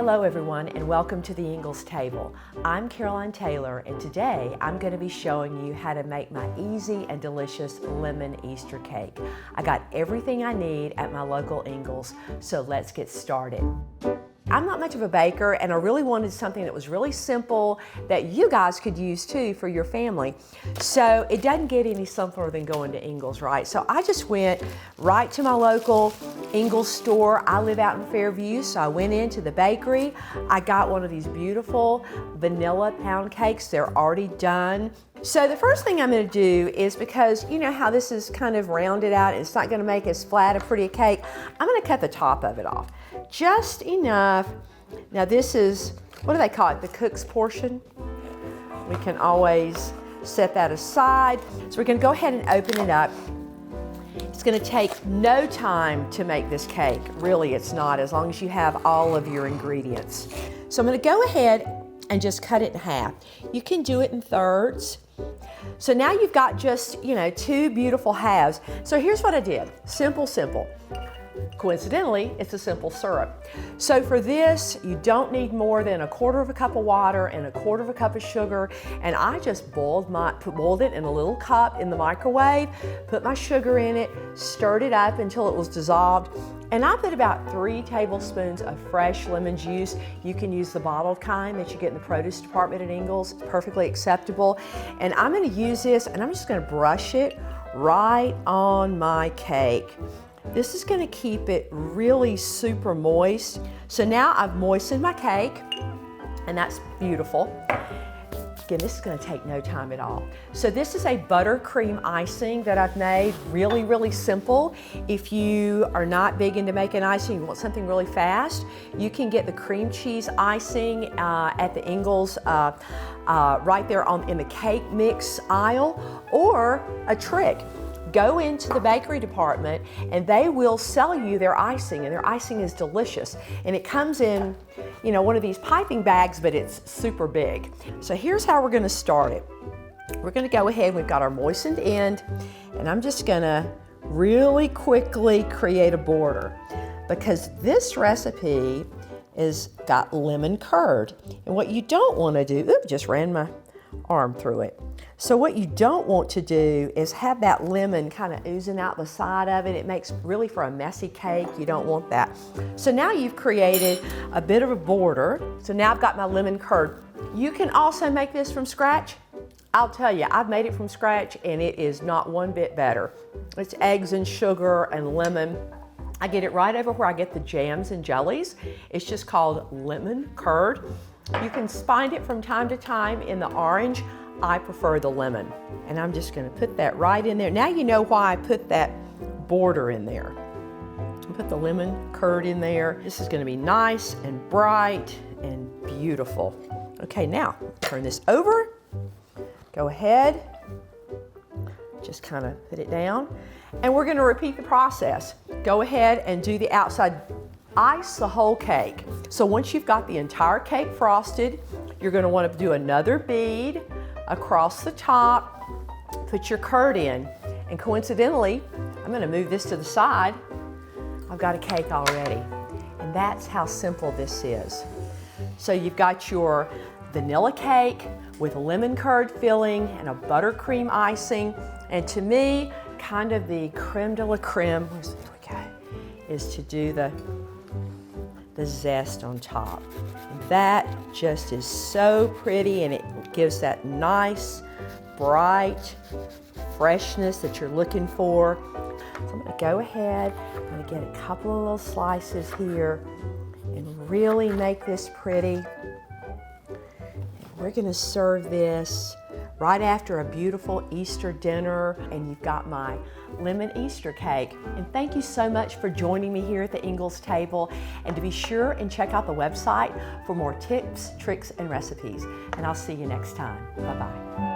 Hello everyone and welcome to the Ingles table. I'm Caroline Taylor and today I'm going to be showing you how to make my easy and delicious lemon Easter cake. I got everything I need at my local Ingles, so let's get started. I'm not much of a baker and I really wanted something that was really simple that you guys could use too for your family. So it doesn't get any simpler than going to Ingles, right? So I just went right to my local Ingles store. I live out in Fairview, so I went into the bakery. I got one of these beautiful vanilla pound cakes. They're already done. So the first thing I'm going to do is, because you know how this is kind of rounded out, it's not going to make as flat a pretty cake, I'm going to cut the top of it off. Just enough. Now this is, what do they call it? The cook's portion. We can always set that aside. So we're going to go ahead and open it up. It's going to take no time to make this cake. Really, it's not, as long as you have all of your ingredients. So I'm going to go ahead and just cut it in half. You can do it in thirds. So now you've got just, two beautiful halves. So here's what I did. Simple, simple. Coincidentally, it's a simple syrup. So for this, you don't need more than 1/4 cup of water and 1/4 cup of sugar. And I just boiled it in a little cup in the microwave, put my sugar in it, stirred it up until it was dissolved. And I put about 3 tablespoons of fresh lemon juice. You can use the bottled kind that you get in the produce department at Ingles, perfectly acceptable. And I'm gonna use this and I'm just gonna brush it right on my cake. This is going to keep it really super moist. So now I've moistened my cake, and that's beautiful. Again, this is going to take no time at all. So this is a buttercream icing that I've made, really, really simple. If you are not big into making icing, you want something really fast, you can get the cream cheese icing at the Ingles right there in the cake mix aisle, or a trick. Go into the bakery department and they will sell you their icing, and their icing is delicious. And it comes in, one of these piping bags, but it's super big. So here's how we're gonna start it. We're gonna go ahead, we've got our moistened end, and I'm just gonna really quickly create a border, because this recipe is got lemon curd. And what you don't wanna do, just ran my arm through it. So what you don't want to do is have that lemon kind of oozing out the side of it. It makes really for a messy cake. You don't want that. So now you've created a bit of a border. So now I've got my lemon curd. You can also make this from scratch. I'll tell you, I've made it from scratch and it is not one bit better. It's eggs and sugar and lemon. I get it right over where I get the jams and jellies. It's just called lemon curd. You can find it from time to time in the orange. I prefer the lemon. And I'm just gonna put that right in there. Now you know why I put that border in there. Put the lemon curd in there. This is gonna be nice and bright and beautiful. Okay, now turn this over. Go ahead, just kind of put it down. And we're gonna repeat the process. Go ahead and do the outside. Ice the whole cake. So once you've got the entire cake frosted, you're going to want to do another bead across the top, put your curd in, and coincidentally, I'm going to move this to the side. I've got a cake already, and that's how simple this is. So you've got your vanilla cake with lemon curd filling and a buttercream icing, and to me, kind of the creme de la creme, is to do the zest on top. And that just is so pretty, and it gives that nice, bright freshness that you're looking for. So I'm gonna go ahead, I'm gonna get a couple of little slices here and really make this pretty. And we're gonna serve this right after a beautiful Easter dinner, and you've got my lemon Easter cake. And thank you so much for joining me here at the Ingles table. And to be sure and check out the website for more tips, tricks, and recipes. And I'll see you next time. Bye-bye.